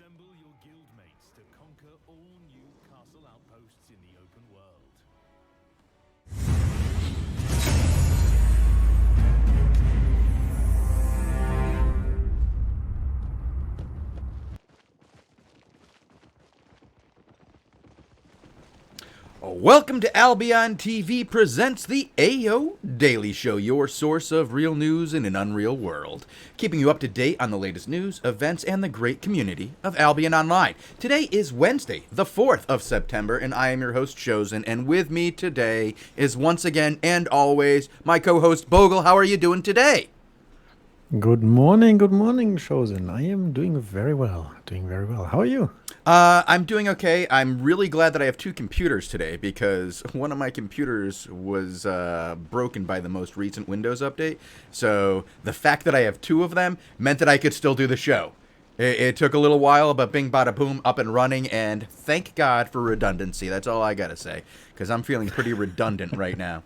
Assemble your guildmates to conquer all new castle outposts in the open world. Welcome to Albion TV presents the AO Daily Show, your source of real news in an unreal world. Keeping you up to date on the latest news, events, and the great community of Albion Online. Today is Wednesday, the 4th of September, and I am your host, Shozen, and with me today is once again and always my co-host, Bogul. How are you doing today? Good morning, Shozen. I am doing very well, How are you? I'm doing okay. I'm really glad that I have two computers today because one of my computers was broken by the most recent Windows update. So the fact that I have two of them meant that I could still do the show. It took a little while, but bing, bada, boom, up and running. And thank God for redundancy. That's all I got to say because I'm feeling pretty redundant right now.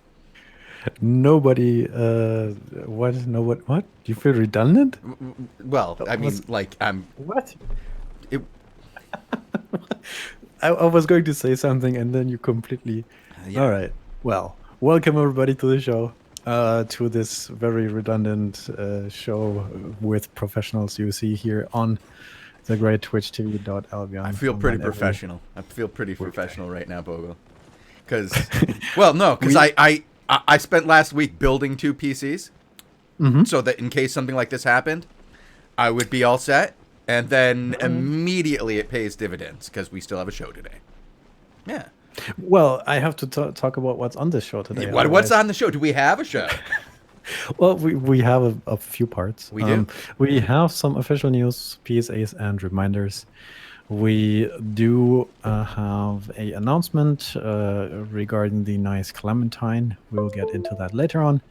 Nobody, what? Nobody, what? Do you feel redundant? Well, I mean, like, I'm... What? It, I was going to say something and then you completely... Yeah. All right. Well, welcome everybody to the show, to this very redundant show with professionals you see here on the great twitchtv.albion. I feel pretty professional. I feel pretty professional right now, Bogo. Because, well, no, because I spent last week building two PCs so that in case something like this happened, I would be all set. And then immediately it pays dividends because we still have a show today. Yeah. Well, I have to talk about what's on this show today. What's on the show? Do we have a show? Well, we have a few parts. We do? We have some official news, PSAs, and reminders. We do have a announcement regarding the nice Clementine. We'll get into that later on.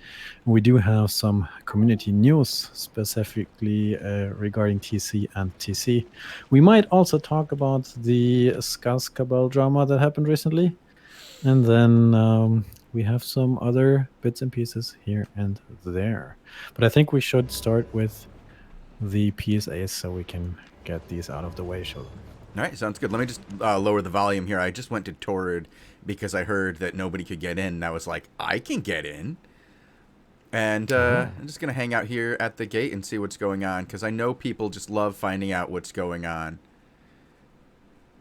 We do have some community news, specifically regarding TC and TC. We might also talk about the Skazkabel drama that happened recently. And then we have some other bits and pieces here and there. But I think we should start with the PSAs so we can get these out of the way, Sheldon. All right, sounds good. Let me just lower the volume here. I just went to Torrid because I heard that nobody could get in, and I was like, I can get in. And I'm just going to hang out here at the gate and see what's going on because I know people just love finding out what's going on.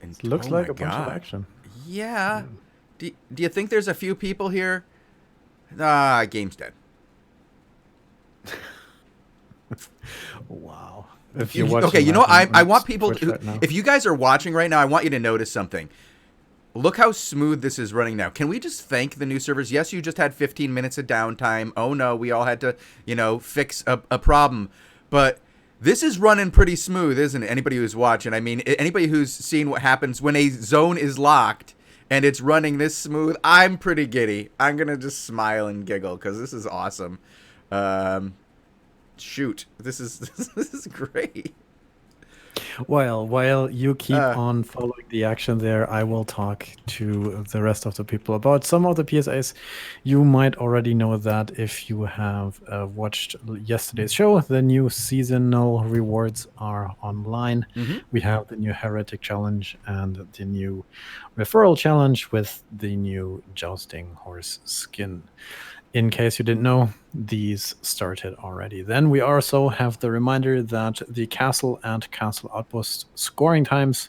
And, Looks like a bunch of action. Yeah. Do you think there's a few people here? Game's dead. Wow. Okay, you know, I want people to, if you guys are watching right now, I want you to notice something. Look how smooth this is running now. Can we just thank the new servers? Yes, you just had 15 minutes of downtime. Oh no, we all had to, fix a problem. But this is running pretty smooth, isn't it? Anybody who's watching, I mean, anybody who's seen what happens when a zone is locked and it's running this smooth, I'm pretty giddy. I'm going to just smile and giggle because this is awesome. Shoot, this is great. Well, while you keep on following the action there, I will talk to the rest of the people about some of the PSAs. You might already know that if you have watched yesterday's show. The new seasonal rewards are online. We have the new Heretic Challenge and the new Referral Challenge with the new Jousting Horse skin. In case you didn't know, these started already. Then we also have the reminder that the castle and castle outpost scoring times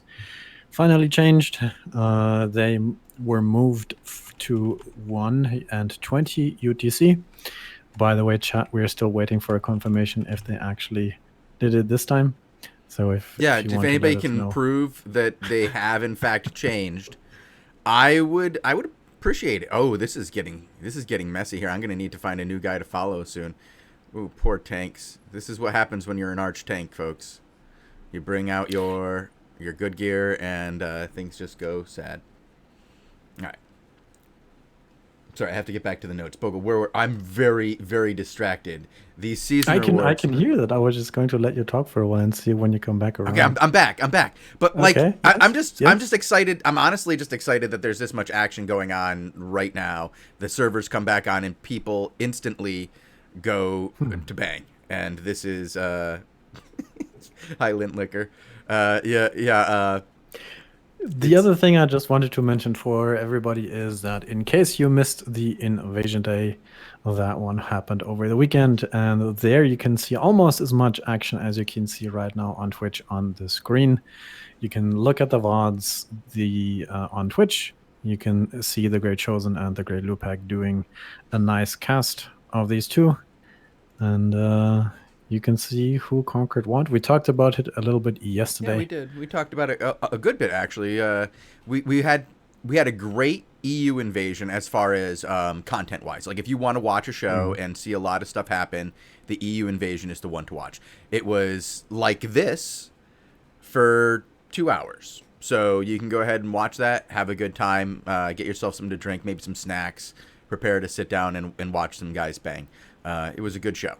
finally changed. They were moved to 1 and 20 UTC. By the way, chat, we're still waiting for a confirmation if they actually did it this time. So if anybody can prove that they have in fact changed, I would appreciate it. Oh, this is getting messy here. I'm gonna need to find a new guy to follow soon. Ooh, poor tanks. This is what happens when you're an arch tank, folks. You bring out your good gear and things just go sad. All right. Sorry, I have to get back to the notes. Bogo, I'm very, very distracted. These season rewards... I can hear that. I was just going to let you talk for a while and see when you come back around. Okay, I'm back. But like, okay. I'm just excited. I'm honestly just excited that there's this much action going on right now. The servers come back on and people instantly go to bang. And this is Hi, Lint Liquor. Yeah. The other thing I just wanted to mention for everybody is that in case you missed the Invasion Day, that one happened over the weekend, and there you can see almost as much action as you can see right now on Twitch on the screen. You can look at the VODs on Twitch. You can see the Great Shozen and the Great Lupak doing a nice cast of these two, and you can see who conquered what. We talked about it a little bit yesterday. Yeah, we did. We talked about it a good bit, actually. We had a great EU invasion as far as content-wise. Like, if you want to watch a show and see a lot of stuff happen, the EU invasion is the one to watch. It was like this for 2 hours. So you can go ahead and watch that, have a good time, get yourself something to drink, maybe some snacks, prepare to sit down and watch some guys bang. It was a good show.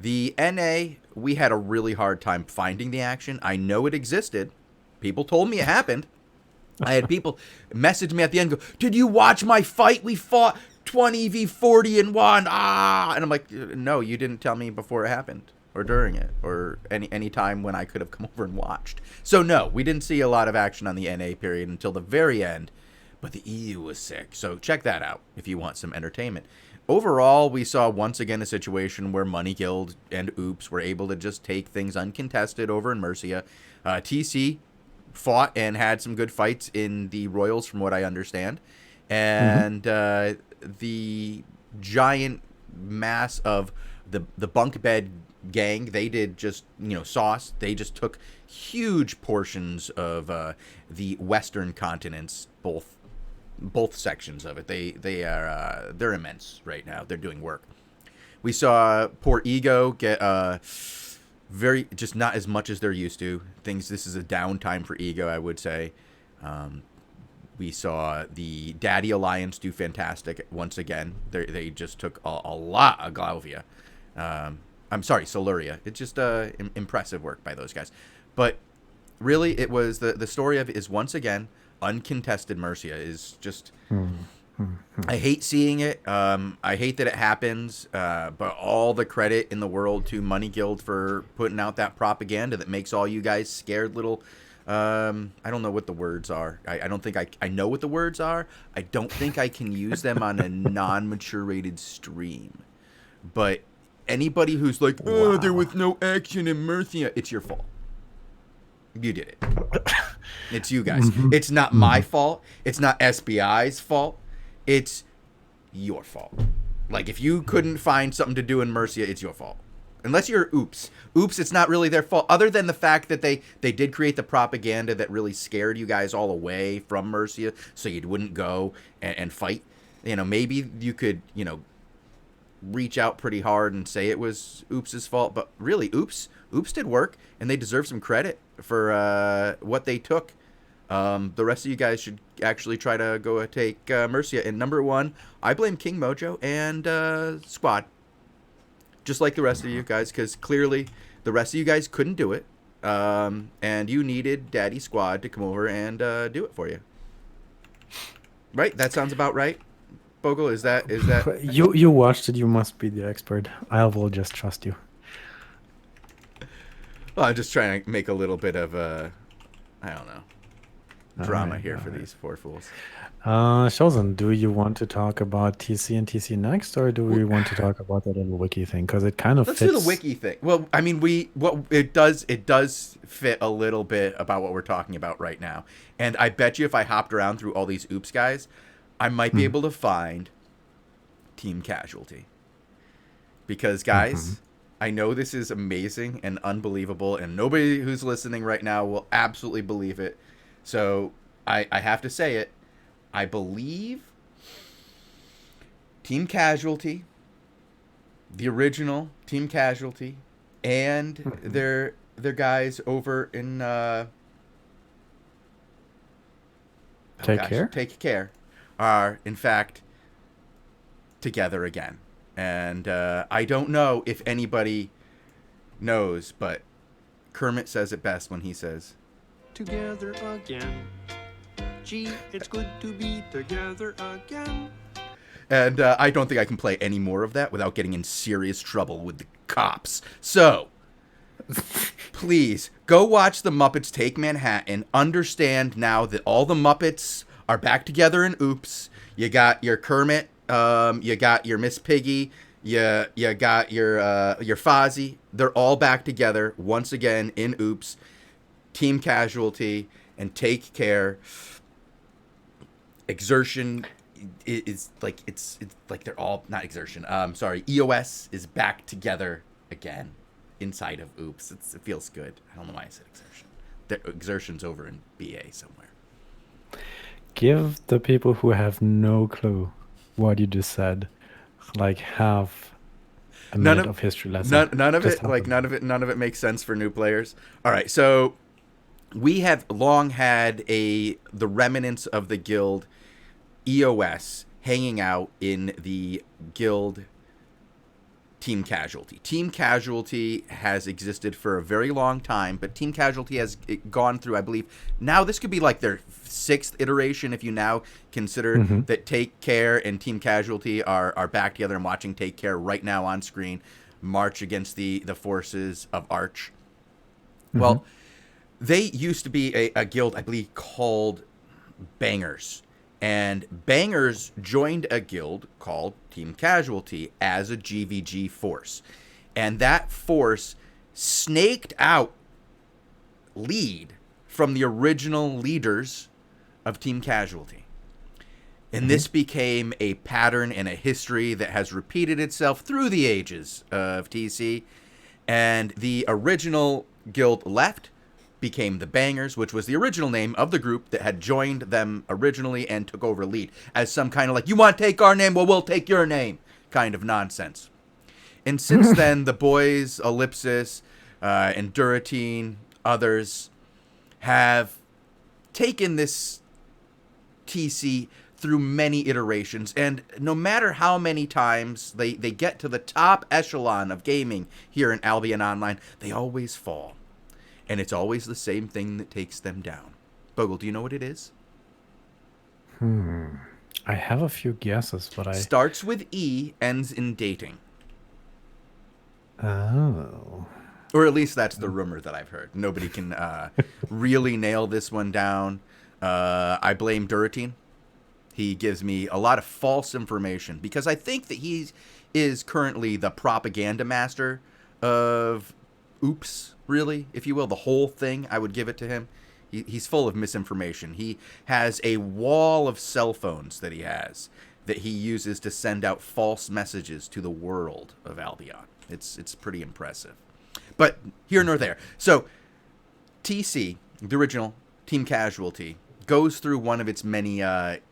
The NA, we had a really hard time finding the action. I know it existed. People told me it happened. I had people message me at the end, go, "Did you watch my fight? We fought 20v40 and won. Ah!" And I'm like, "No, you didn't tell me before it happened or during it or any time when I could have come over and watched." So no, we didn't see a lot of action on the NA period until the very end, but the EU was sick. So check that out if you want some entertainment. Overall, we saw once again a situation where Money Guild and Oops were able to just take things uncontested over in Mercia. TC fought and had some good fights in the Royals, from what I understand. And the giant mass of the bunk bed gang, they did just, sauce. They just took huge portions of the Western continents, both sections of it. They're immense right now. They're doing work. We saw poor Ego get very, just not as much as they're used to. This is a downtime for Ego, I would say. We saw the Daddy Alliance do fantastic once again. They just took a lot of Glauvia. I'm sorry, Soluria. It's just impressive work by those guys. But really, it was the story of it is once again uncontested. Mercia is just I hate seeing it. I hate that it happens, but all the credit in the world to Money Guild for putting out that propaganda that makes all you guys scared little I don't know what the words are. I don't think I know what the words are. I don't think I can use them on a non-mature rated stream. But anybody who's like, "Oh, there was no action in Mercia," it's your fault. You did it. It's you guys. It's not my fault. It's not SBI's fault. It's your fault. Like, if you couldn't find something to do in Mercia, it's your fault. Unless you're Oops. Oops, it's not really their fault. Other than the fact that they did create the propaganda that really scared you guys all away from Mercia so you wouldn't go and fight. Maybe you could, reach out pretty hard and say it was Oops' fault. But really, Oops did work, and they deserve some credit for what they took. The rest of you guys should actually try to go take Mercia. And number one, I blame King Mojo and Squad. Just like the rest of you guys, because clearly the rest of you guys couldn't do it. And you needed Daddy Squad to come over and do it for you. Right? That sounds about right. Bogul, is that You watched it, you must be the expert. I will just trust you. Well, I'm just trying to make a little bit of I don't know, drama here for these four fools. Shozen, do you want to talk about TC and TC next, or do we want to talk about that little wiki thing? Because it kind of Let's fits. do the wiki thing. Well, I mean, it does fit a little bit about what we're talking about right now. And I bet you if I hopped around through all these Oops guys, I might be able to find Team Casualty. Because, guys, I know this is amazing and unbelievable, and nobody who's listening right now will absolutely believe it. So I have to say it. I believe Team Casualty, the original Team Casualty, and their their guys over in Take Care are in fact together again. And I don't know if anybody knows, but Kermit says it best when he says, "Together again. Gee, it's good to be together again." And I don't think I can play any more of that without getting in serious trouble with the cops. So, please go watch the Muppets Take Manhattan. Understand now that all the Muppets are back together in Oops. You got your Kermit, you got your Miss Piggy, you got your Fozzie. They're all back together once again in Oops. Team Casualty and Take Care. Exertion is like it's like they're all not Exertion. Sorry, EOS is back together again inside of Oops. It feels good. I don't know why I said Exertion. Exertion's over in BA somewhere. Give the people who have no clue what you just said, like half a minute of history lesson. None of it makes sense for new players. All right, so we have long had the remnants of the guild EOS hanging out in the guild Team Casualty. Team Casualty has existed for a very long time, but Team Casualty has gone through, I believe, now this could be like their 6th iteration if you now consider that Take Care and Team Casualty are back together and watching Take Care right now on screen march against the forces of Arch. Well, they used to be a guild, I believe, called Bangers. And Bangers joined a guild called Team Casualty as a GVG force. And that force snaked out lead from the original leaders of Team Casualty. And this became a pattern and a history that has repeated itself through the ages of TC. And the original guild left, became the Bangers, which was the original name of the group that had joined them originally and took over lead as some kind of like, you want to take our name? Well, we'll take your name kind of nonsense. And since then, the boys, Ellipsis, and Duratine, others, have taken this TC through many iterations. And no matter how many times they get to the top echelon of gaming here in Albion Online, they always fall. And it's always the same thing that takes them down. Bogul, do you know what it is? I have a few guesses, but Starts with E, ends in dating. Oh. Or at least that's the rumor that I've heard. Nobody can really nail this one down. I blame Duratine. He gives me a lot of false information because I think that he is currently the propaganda master of Oops, really, if you will. The whole thing, I would give it to him. He's full of misinformation. He has a wall of cell phones that he uses to send out false messages to the world of Albion. It's pretty impressive. But here nor there. So TC, the original Team Casualty, goes through one of its many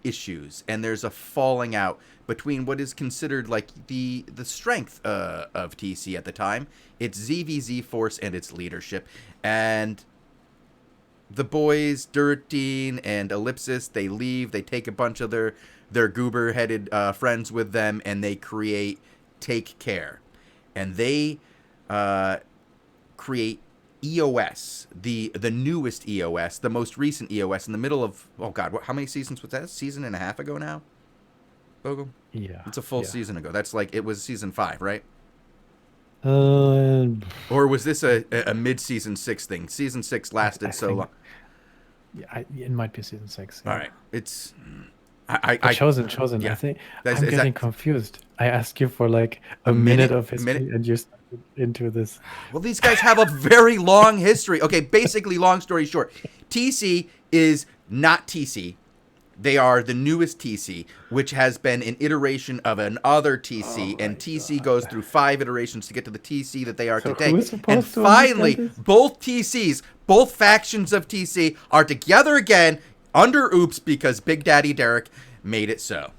issues, and there's a falling out between what is considered like the strength of TC at the time, its ZVZ force and its leadership. And the boys, Duratine and Ellipsis, they leave. They take a bunch of their goober-headed friends with them, and they create Take Care. And they create EOS, the newest EOS, the most recent EOS in the middle of, oh God, how many seasons was that? A season and a half ago now? Bogul? Yeah. It's a full season ago. That's like, it was season 5, right? Or was this a mid-season 6 thing? Season 6 lasted so long. Yeah, it might be season 6. Yeah. All right. It's... Chosen. Yeah. I think That's- I'm is getting that- confused. I asked you for like a minute of history, and you started into this. Well, these guys have a very long history. Okay, basically, long story short, TC is not TC. They are the newest TC, which has been an iteration of another TC, and TC goes through 5 iterations to get to the TC that they are today. who is supposed And to finally, understand this? both TCs, both factions of TC, are together again under Oops because Big Daddy Derek made it so.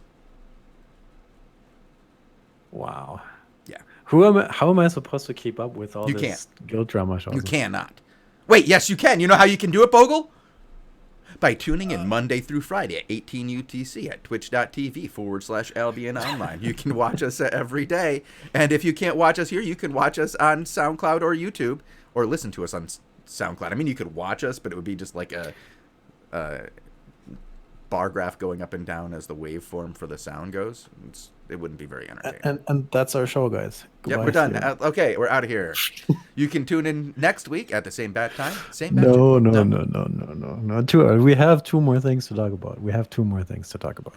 Wow. Yeah. How am I supposed to keep up with all You this guild drama shows? You cannot. Wait, yes, you can. You know how you can do it, Bogul? By tuning in Monday through Friday at 18 UTC at twitch.tv/Albion Online. You can watch us every day. And if you can't watch us here, you can watch us on SoundCloud or YouTube, or listen to us on SoundCloud. I mean, you could watch us, but it would be just like bar graph going up and down as the waveform for the sound goes. It wouldn't be very entertaining. And that's our show, guys. Yep, Goodbye, we're done. see you. Okay, we're out of here. You can tune in next week at the same bad time, same bad No, channel. no. Too early. We have two more things to talk about.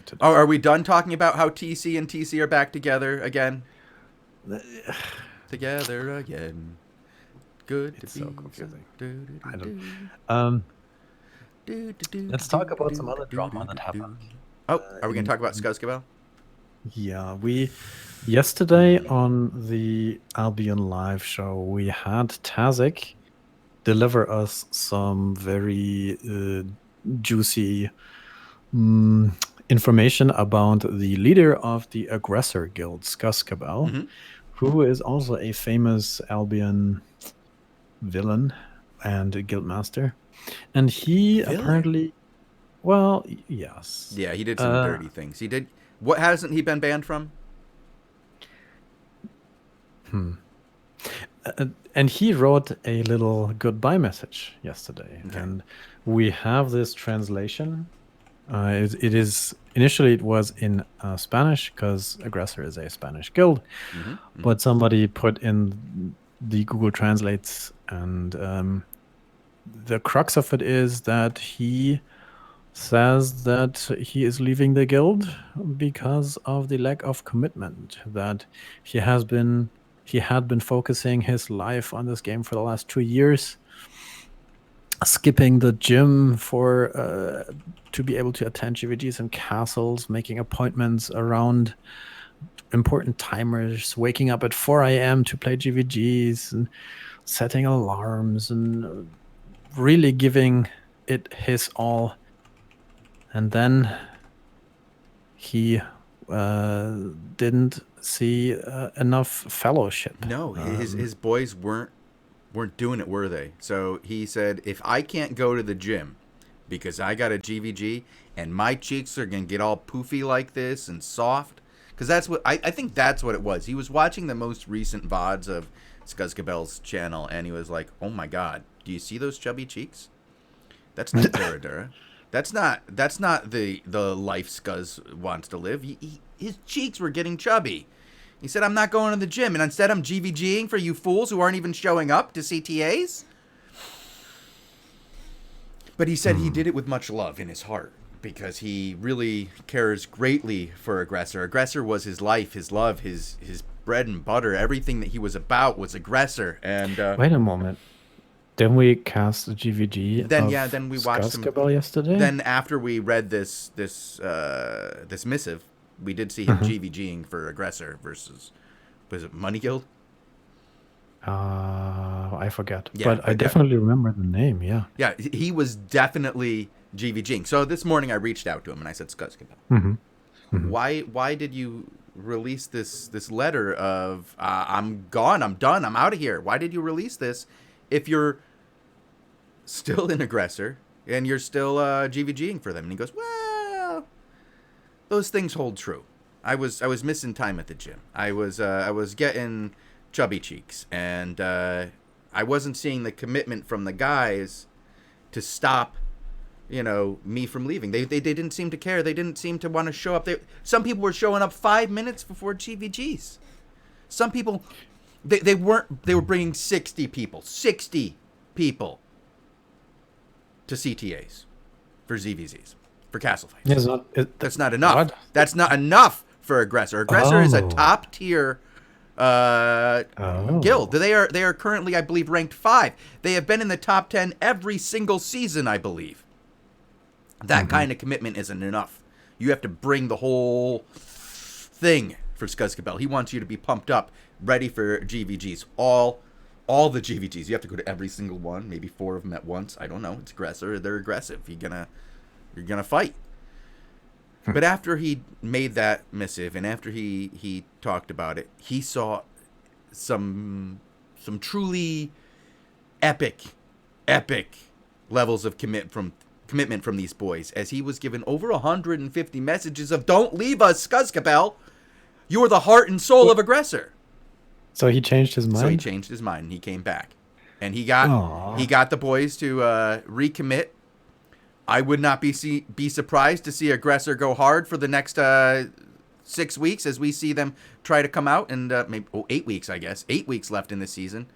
Today. Oh, are we done talking about how TC and TC are back together again? Together again. Good to It's be so confusing. I don't. Let's talk about some other drama that happened. Oh, are we going to talk about Skuskabel? Yeah, yesterday on the Albion live show, we had Tazik deliver us some very juicy information about the leader of the aggressor guild, Skuskabel, who is also a famous Albion villain and a guildmaster. And he apparently, well, yes. Yeah, he did some dirty things. He did. What hasn't he been banned from? And he wrote a little goodbye message yesterday. Okay. And we have this translation. It is initially it was in Spanish because Aggressor is a Spanish guild, but somebody put in the Google Translates, and the crux of it is that he says that he is leaving the guild because of the lack of commitment, that he had been focusing his life on this game for the last 2 years, skipping the gym for to be able to attend GVGs and castles, making appointments around important timers, waking up at 4 a.m. to play GVGs and setting alarms and really giving it his all. And then he didn't see enough fellowship. No, his boys weren't doing it, were they? So he said, if I can't go to the gym because I got a GVG and my cheeks are going to get all poofy like this and soft, because that's what I think that's what it was. He was watching the most recent VODs of Skuskabel's channel, and he was like, oh my God, do you see those chubby cheeks? That's not Dura. That's not the life Scuzz wants to live. His cheeks were getting chubby. He said, I'm not going to the gym, and instead I'm GVGing for you fools who aren't even showing up to CTAs. But he said he did it with much love in his heart, because he really cares greatly for Aggressor. Aggressor was his life, his love, his bread and butter. Everything that he was about was Aggressor. And wait a moment. Then we cast a GVG. Then we watched him yesterday. Then after we read this missive, we did see him GVGing for Aggressor versus, was it Money Guild? I forget. Yeah, but I definitely remember the name, yeah. Yeah, he was definitely GVGing. So this morning I reached out to him and I said, Skuskabel, why did you release this letter of I'm gone, I'm done, I'm out of here? Why did you release this if you're still an Aggressor and you're still GVGing for them? And he goes, well, those things hold true. I was missing time at the gym. I was getting chubby cheeks, and I wasn't seeing the commitment from the guys to stop, me from leaving. They didn't seem to care. They didn't seem to want to show up. Some people were showing up 5 minutes before GVGs. Some people, they weren't. They were bringing 60 people to CTAs for ZVZs, for castle fights. That's not enough. What? That's not enough for Aggressor. Aggressor is a top tier guild. They are currently, I believe, ranked 5. They have been in the top 10 every single season, I believe. That kind of commitment isn't enough. You have to bring the whole thing for Skuskabel. He wants you to be pumped up, ready for GVGs. All the GVGs. You have to go to every single one, maybe 4 of them at once. I don't know. It's Aggressor. They're aggressive. You're gonna fight. But after he made that missive and after he talked about it, he saw some truly epic levels of commitment from these boys, as he was given over 150 messages of "Don't leave us, Skuskabel. You are the heart and soul of Aggressor." So he changed his mind. So he changed his mind and he came back, and he got the boys to recommit. I would not be surprised to see Aggressor go hard for the next 6 weeks as we see them try to come out, and maybe 8 weeks, I guess. 8 weeks left in this season,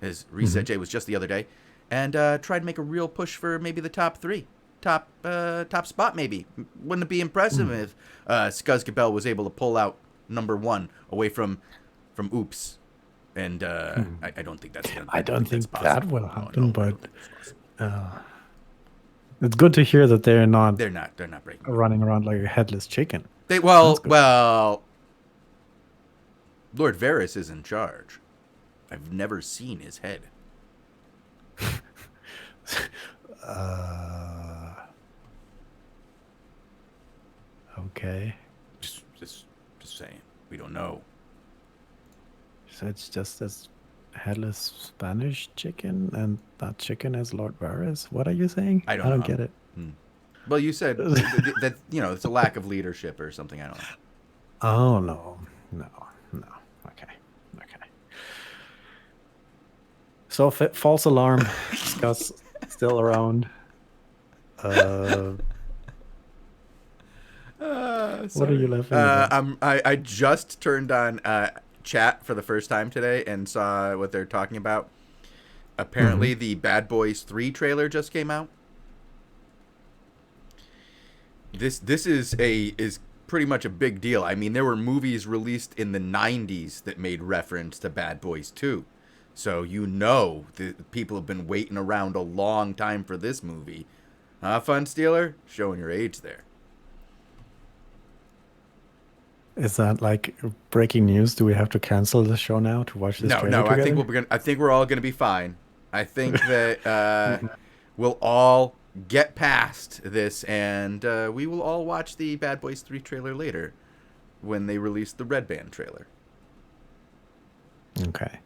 as Reset J was just the other day, and try to make a real push for maybe the top 3. Top spot, maybe. Wouldn't it be impressive if Skuzgabel was able to pull out number 1 away from Oops? And I don't think that's. I don't think that's that possible. will happen, but it's good to hear that they're not breaking. running around like a headless chicken. Well, Lord Varys is in charge. I've never seen his head. Okay. Just saying. We don't know. So it's just this headless Spanish chicken, and that chicken is Lord Varys? What are you saying? I don't know. Get it. Well, you said that it's a lack of leadership or something. I don't know. Oh, no. Okay. So, false alarm. Scuzz still around. What are you laughing at? I just turned on chat for the first time today and saw what they're talking about. Apparently, the Bad Boys 3 trailer just came out. This is pretty much a big deal. I mean, there were movies released in the 90s that made reference to Bad Boys 2. So the people have been waiting around a long time for this movie. Fun Stealer? Showing your age there. Is that like breaking news? Do we have to cancel the show now to watch this trailer together? I think we're all gonna be fine. I think that we'll all get past this, and we will all watch the Bad Boys 3 trailer later when they release the Red Band trailer. Okay.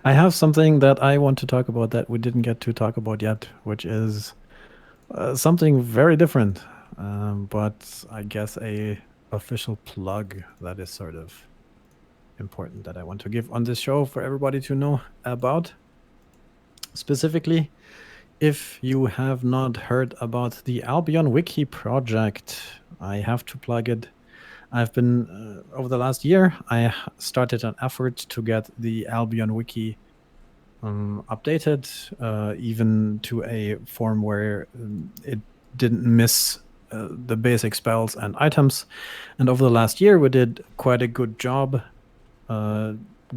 I have something that I want to talk about that we didn't get to talk about yet, which is something very different, but I guess a official plug that is sort of important that I want to give on this show for everybody to know about. Specifically, if you have not heard about the Albion Wiki project, I have to plug it. I've been, over the last year, I started an effort to get the Albion Wiki updated, even to a form where it didn't miss the basic spells and items. And over the last year, we did quite a good job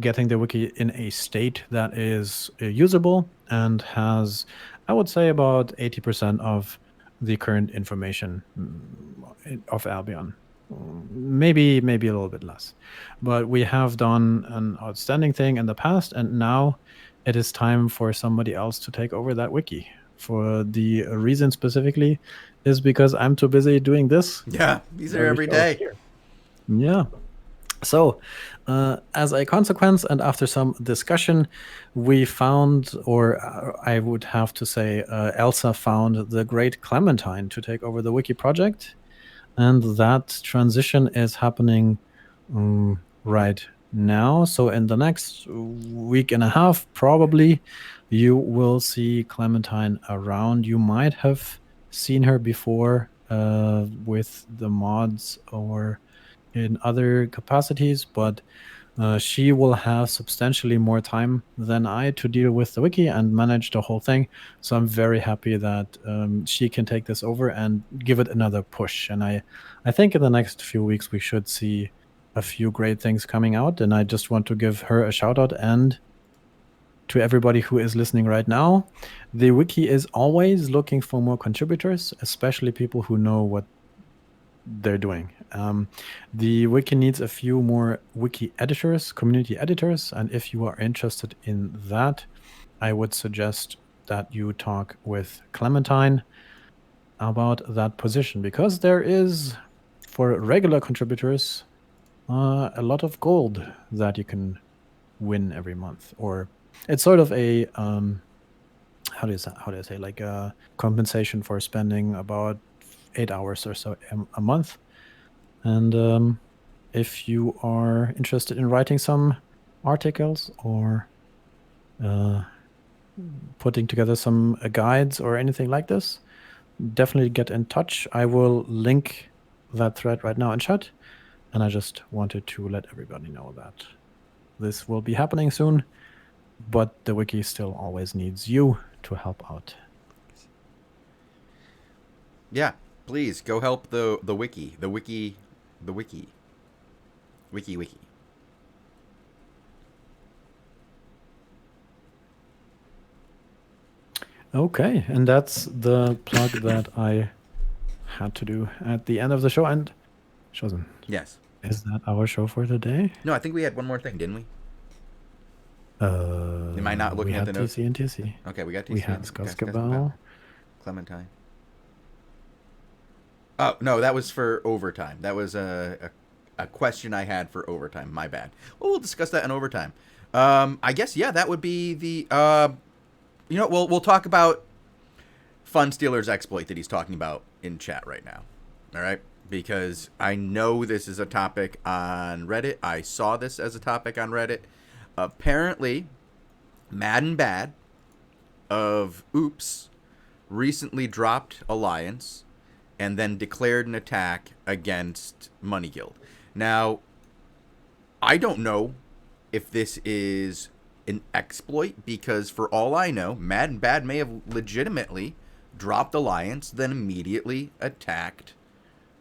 getting the wiki in a state that is usable and has, I would say, about 80% of the current information of Albion. Maybe a little bit less. But we have done an outstanding thing in the past, and now it is time for somebody else to take over that wiki. For the reason specifically is because I'm too busy doing this. Yeah, these are every day. Yeah. So, as a consequence, and after some discussion, we found, or I would have to say, Elsa found the great Clementine to take over the wiki project. And that transition is happening right now. So in the next week and a half, probably, you will see Clementine around. You might have seen her before with the mods or in other capacities, but she will have substantially more time than I to deal with the wiki and manage the whole thing. So I'm very happy that she can take this over and give it another push. And I think in the next few weeks we should see a few great things coming out. And I just want to give her a shout out, and to everybody who is listening right now, the wiki is always looking for more contributors, especially people who know what they're doing. The wiki needs a few more wiki editors, community editors, and if you are interested in that, I would suggest that you talk with Clementine about that position, because there is, for regular contributors, a lot of gold that you can win every month. Or it's sort of a how do you say, like a compensation for spending about 8 hours or so a month. And if you are interested in writing some articles or putting together some guides or anything like this, definitely get in touch. I will link that thread right now in chat. And I just wanted to let everybody know that this will be happening soon. But the wiki still always needs you to help out. Yeah, please go help the wiki. Wiki. Okay, and that's the plug that I had to do at the end of the show. And Shozen, Yes. is that our show for today? No, I think we had one more thing, didn't we? Am I not looking we at had the notes? TC and TC. Okay, we got TC. We had Skuskabel. Clementine. Oh, no, that was for overtime. That was a question I had for overtime. My bad. Well, we'll discuss that in overtime. I guess, yeah, that would be the... we'll talk about Fun Stealer's exploit that he's talking about in chat right now. All right? Because I know this is a topic on Reddit. I saw this as a topic on Reddit. Apparently, Mad and Bad of Oops recently dropped Alliance and then declared an attack against Money Guild. Now, I don't know if this is an exploit, because for all I know, Mad and Bad may have legitimately dropped Alliance, then immediately attacked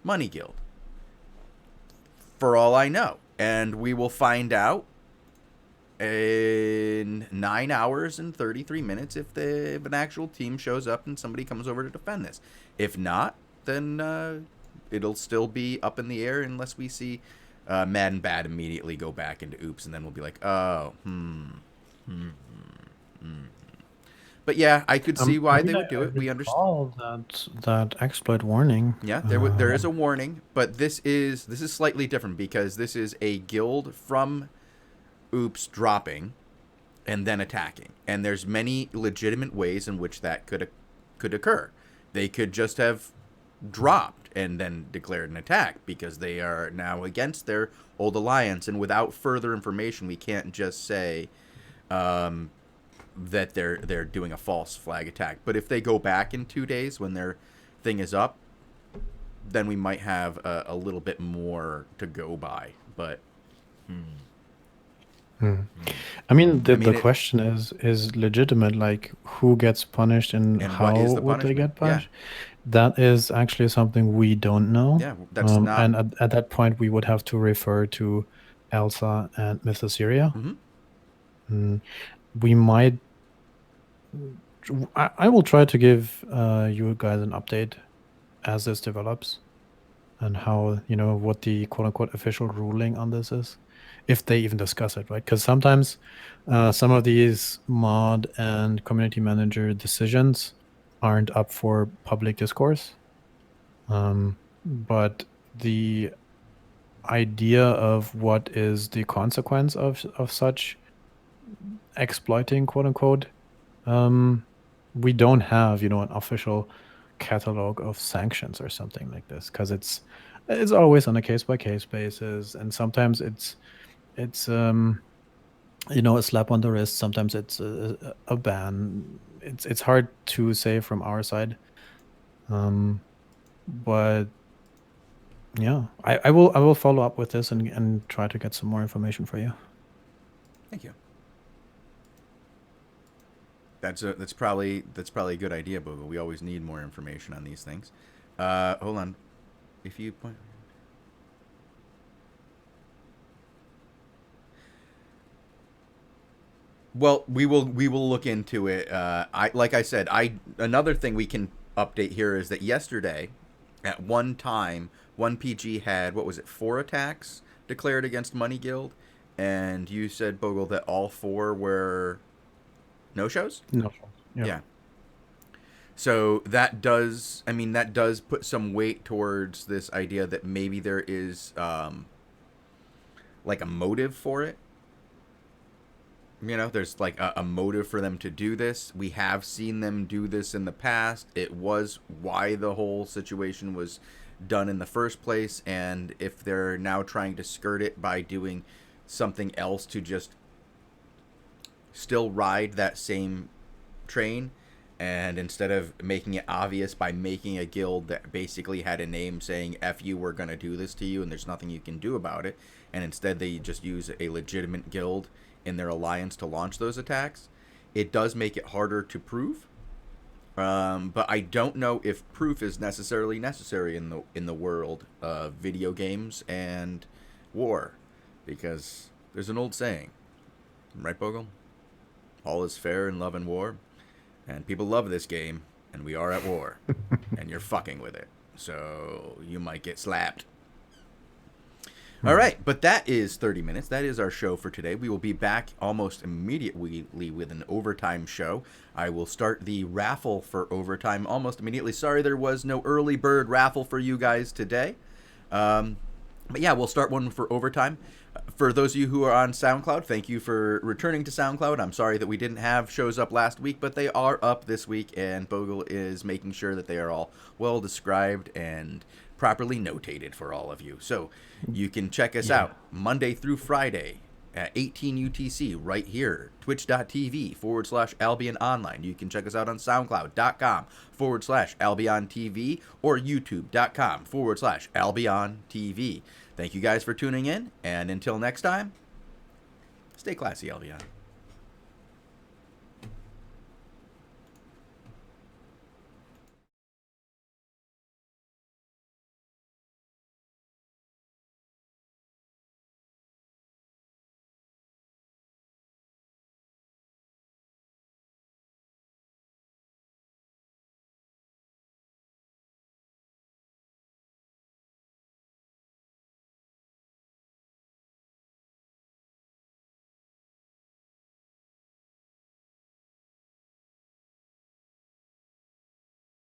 Money Guild. For all I know. And we will find out in 9 hours and 33 minutes if an actual team shows up and somebody comes over to defend this. If not, then it'll still be up in the air unless we see Mad and Bad immediately go back into Oops, and then we'll be like, But yeah, I could see why they would do it. We understand that exploit warning. Yeah, there is a warning, but this is slightly different because this is a guild from Oops dropping and then attacking, and there's many legitimate ways in which that could occur. They could just have dropped and then declared an attack because they are now against their old alliance, and without further information, we can't just say that they're doing a false flag attack. But if they go back in 2 days when their thing is up, then we might have a little bit more to go by. But I mean, the question is legitimate. Like, who gets punished and how what is the would they get punishment? punished? That is actually something we don't know. Yeah, that's not. And at that point, we would have to refer to Elsa and Myth Assyria. We might. I will try to give you guys an update as this develops, and how, what the quote unquote official ruling on this is, if they even discuss it, right? Because sometimes some of these mod and community manager decisions aren't up for public discourse. But the idea of what is the consequence of such exploiting, quote unquote, we don't have, an official catalog of sanctions or something like this, because it's always on a case-by-case basis, and sometimes it's a slap on the wrist, sometimes it's a ban. It's hard to say from our side, but yeah, I will follow up with this and try to get some more information for you. Thank you. That's probably a good idea, Bogul. We always need more information on these things. Hold on. If you point. Well, we will look into it. Like I said, another thing we can update here is that yesterday, at one time, one PG had, what was it, 4 attacks declared against Money Guild, and you said, Bogul, that all 4 were no-shows? No. Yeah. So that does put some weight towards this idea that maybe there is like a motive for it. There's like a motive for them to do this. We have seen them do this in the past. It was why the whole situation was done in the first place, and if they're now trying to skirt it by doing something else to just still ride that same train, And instead of making it obvious by making a guild that basically had a name saying, F you, we're going to do this to you, and there's nothing you can do about it, and instead they just use a legitimate guild in their alliance to launch those attacks, it does make it harder to prove. But I don't know if proof is necessarily necessary in the world of video games and war, because there's an old saying, right, Bogul? All is fair in love and war. And people love this game, and we are at war, and you're fucking with it. So you might get slapped. All right, but that is 30 minutes. That is our show for today. We will be back almost immediately with an overtime show. I will start the raffle for overtime almost immediately. Sorry there was no early bird raffle for you guys today. But yeah, we'll start one for overtime. For those of you who are on SoundCloud, thank you for returning to SoundCloud. I'm sorry that we didn't have shows up last week, but they are up this week, and Bogul is making sure that they are all well described and properly notated for all of you. So you can check us out Monday through Friday at 18 UTC right here, twitch.tv/Albion Online. You can check us out on soundcloud.com/AlbionTV or youtube.com/AlbionTV. Thank you guys for tuning in, and until next time, stay classy, Albion.